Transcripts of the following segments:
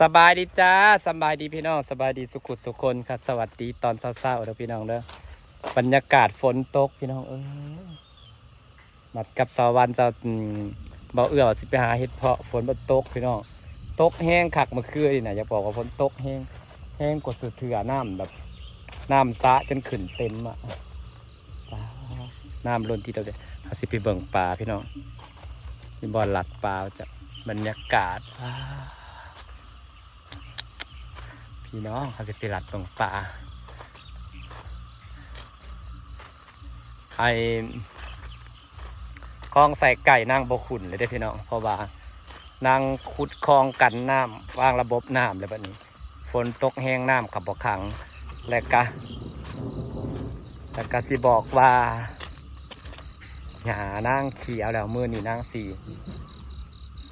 สบายดีจ้าสบายดีพี่น้องสบายดีสุขุสุขคนครับสวัสดีตอนเช้าๆเด้อพี่น้องเด้อบรรยากาศฝนตกพี่น้องนัดกับสาววันจะเบาเอื้อสิไปหาเห็ดเพาะฝนมันตกพี่น้องตกแห้งคักเมื่อคืนนี่นะอยากบอกว่าฝนตกแห้งกว่าเถื่อน้ำแบบน้ำสะจนขึ้นเต็มอ่ะน้ำล้นที่เราเด้เขาสิไปเบิ่งปลาพี่น้องที่บ่อหลัดปลาจากบรรยากาศพี่น้องเขาจะไปหลัดตรงป่าไอ้คลองใส่ไก่นางบขุนเลยได้พี่น้องเพราะว่านางขุดคลองกันน้ำวางระบบน้ำเลยแบบนี้ฝนตกแห้งน้ำขับบ่ขังแล้วก็สิบอกว่าหญ้านางเขียวแล้วมือนี่นางสี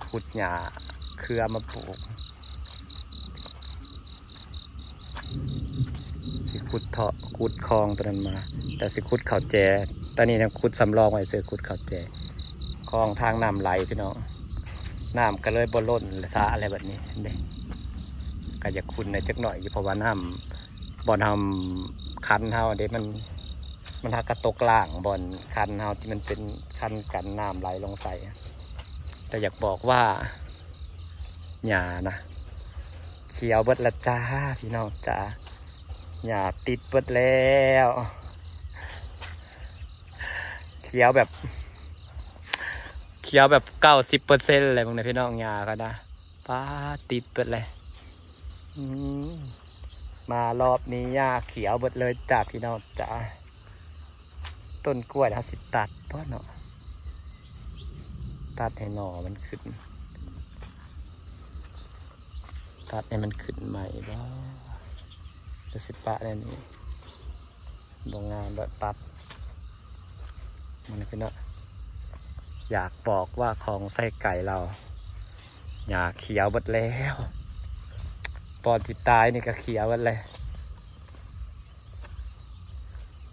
ขุดหญ้าเครือมาปลูกสิขุดเถาะขุดคลองตัวนั้นมาแต่สิขุดเขาแจตอนนี้ยังขุดสำรองไว้เสือขุดเขาแจคลองทางน้ำไหลพี่น้องน้ำก็เลยบ่ล้นสะอะไรแบบนี้เด้ก็จะขุดในจักหน่อยเพราะว่าน้ำบ่อน้ำคันเฮาเด้มันหากระตกล่างบ่อนคันเฮาที่มันเป็นคันกันน้ำไหลลงใส่แต่อยากบอกว่าหญ้านะเขียวเบิดละจ้าพี่น้องจ้าหญ้าติดเบิดแล้วเขียวแบบ90%เลยมึงนะพี่น้องหญ้าก็ได้ป้าติดเบิดเลยมารอบนี้หญ้าเขียวเบิดเลยจ้าพี่น้องจ้าต้นกล้วยนะสิตัดเพราะเนาะตัดให้หน่อมันขึ้นตัดให้มันขึ้นใหม่บ้างจะสิปะเนี่ยนี่โรงงานแบบตัดมันคือเนาะอยากบอกว่าของไส้ไก่เราอยากเขียวหมดแล้วปอนที่ตายนี่ก็เขียวหมดเลย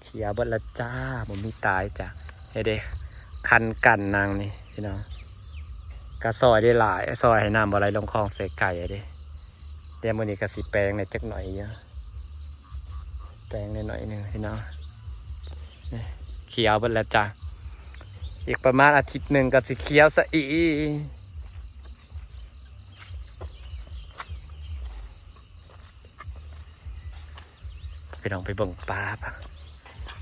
เขียวหมดละจ้าผมมีตายจ้ะเฮ้เด็กคันกันนางนี่พี่น้องกระซอยได้หลายซอยให้น้ำอะไรลงคลองใส่ไก่เดี๋ยวมื้อนี้ก็สิแปลงในจักหน่อยเยอะแปลงในหน่อยหนึ่งพี่น้องเขียวหมดแล้วจ้ะอีกประมาณอาทิตย์หนึ่งก็สิเขียวซะอีไปลองไปเบิ่งปลาปะ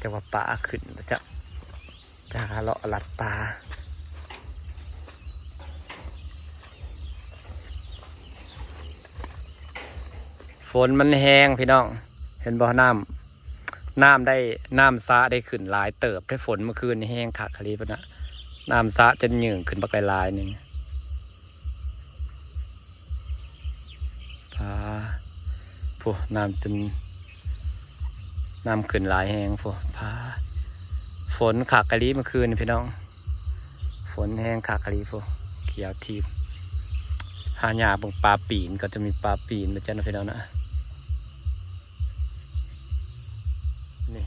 จะว่าปลาขึ้นจะไปหาเลาะลัดปลาฝนมันแห้งพี่น้องเห็นบ่อน้ำได้น้ำซะได้ขึ้นหลายเติบได้ฝนเมื่อคืนนี่แห้งขาดคลีปะนะน้ำซะจะหยื่นขึ้นบักลายหนึ่งพาพวกน้ำขึ้นหลายแห้งพวกพาฝนขาดคลีเมื่อคืนนี่พี่น้องฝนแห้งขาดคลีพวกเขียวทีบหาหญ้าบงปลาปีนก็จะมีปลาปีนมาเจ้าพี่น้องนะนี่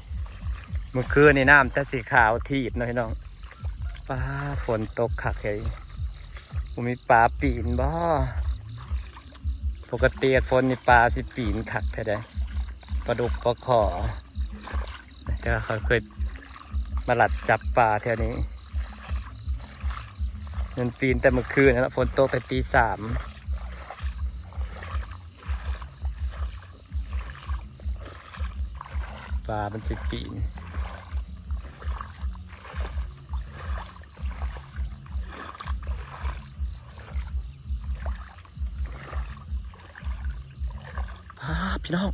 เมื่อคืนนี่น้ำแต่สีขาวทีบนะพี่น้องปลาฝนตกขักเลยมีปลาปีนบ่ปกติฝนนี่ปลาสิปีนขักแท้ได้ปลาดุกปลาขอแต่เขาเคยมาหลัดจับปลาแถวนี้มันปีนแต่เมื่อคืนนะฝนตกแต่ตี 3ปลามันสิปีนพี่น้อง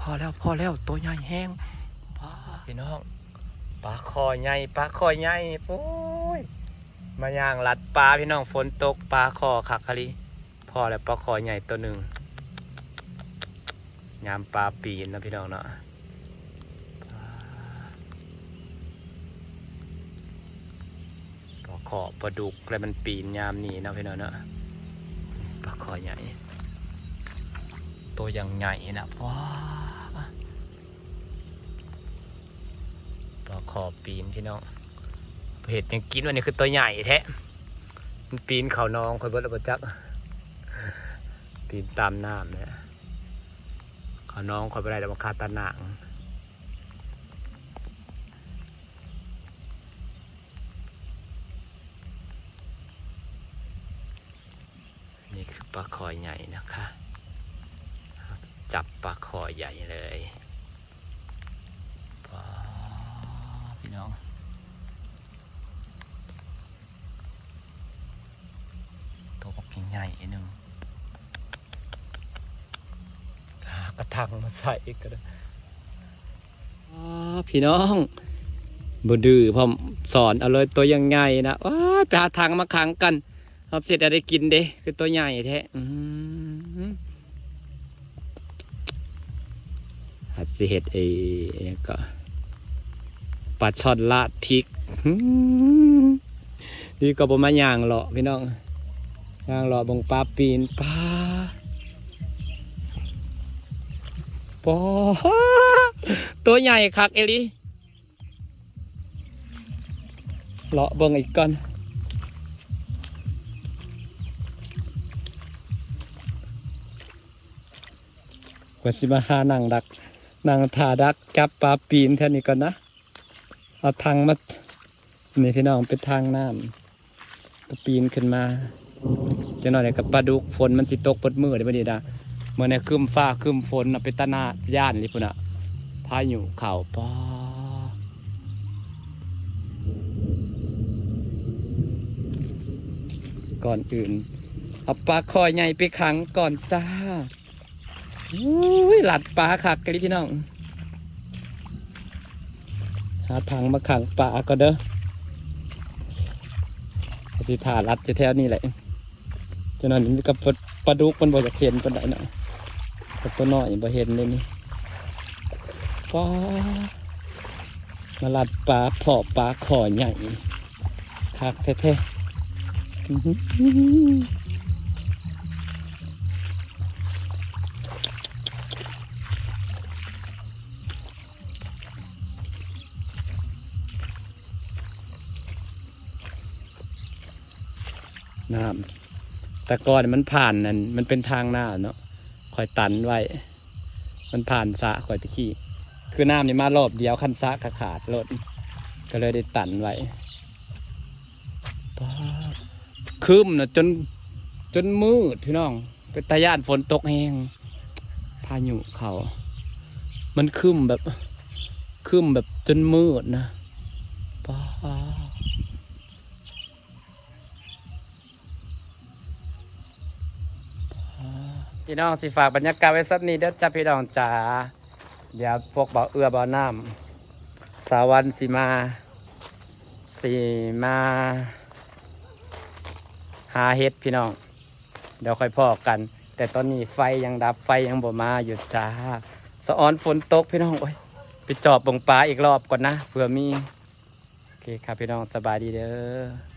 พอแล้วตัวใหญ่แห้งพี่น้องปลาคอใหญ่โอ้ยมาย่างลัดปลาพี่น้องฝนตกปลาคอขักคลีพอแล้วปลาคอใหญ่ตัวหนึ่งยามปลาปีนนะพี่น้องเนาะปลาคอปลาดุกอะไรมันปีนยามนี้นะพี่น้องเนาะปลาคอใหญ่ตัวอย่างใหญ่นะว้าปลาคอปีนพี่น้องเห็ดยังกินวันนี้คือตัวใหญ่แท้มันปีนเขานองคอยเบิดระเบิดจัก ตีนตามน้ำเนี่ยขอน้องขอไปได้แต่มาคาตาหนังนี่คือปลาคอใหญ่นะคะจับปลาคอใหญ่เลยพี่น้องตัวก็ใหญ่ๆหนึ่งกระทังมาใส่อีกก็ได้พี่น้องบ่ดื้อผมสอนเอาเลยตัวยังไงนะว้าไปหาทางมาขังกันเอาเสร็จจะได้กินเด้คือตัวใหญ่แท้หัดสิเห็ดก็ปลาช่อนลาดพริกนี่ก็บ่มาย่างหรอกพี่น้องย่างหรอกบงปลาปีนปลาปอตัวใหญ่คักเอลิเลาะเบิ่งอีกก่อนกว่าสิมาหานั่งดักนั่งทาดักจับปลาปีนแท่นี้ก่อนนะเอาทางมานี่พี่น้องเป็นทางน้ำก็ปีนขึ้นมาจะหน่อยกับปลาดุกฝนมันสิตกปดมือได้บ่ดีดาเมื่อในคืมฟ้าคืมฝนเป็นตาหน้าย่านเลยพุ่นอ่ะพายุเข่าป้อก่อนอื่นเอาปลาคอยใหญ่ไปขังก่อนจ้าหลัดปลาคักกันพี่น้องหาทางมาขังปลาก็เด้อสิถ่ารัดจะแถวนี้แหละจะนอนนี่กับปลาดุกมันบ่จะเห็นปลาไหนหน่อยกับตัวน้อยบ่เห็นเลยนี่ป้ามาลัดปลาเพาะปลาขอใหญ่คักแท้น้ำแต่ก่อนมันผ่านนั่นมันเป็นทางหน้าเนาะคอยตันไว้มันผ่านสระคอยตะขี้คือน้ำนี่มารอบเดียวคันสระขาดรถก็เลยได้ตันไว้คืมนะจนมืดพี่น้องเป็นตาย่านฝนตกแห้งพายุเขามันคืมแบบจนมืดนะป้าพี่น้องสิฝากบรรยากาศไว้สักนี้เด้อจ้าพี่น้องจ๋าเดี๋ยวพวกบ่อเอื้อบ่อน้ำสาวันสีมาหาเฮ็ดพี่น้องเดี๋ยวค่อยพอกันแต่ตอนนี้ไฟยังดับไฟยังบ่มาอยู่จ้าสะออนฝนตกพี่น้องโอ้ยไปจอบบงปลาอีกรอบก่อนนะเผื่อมีโอเคครับพี่น้องสบายดีเด้อ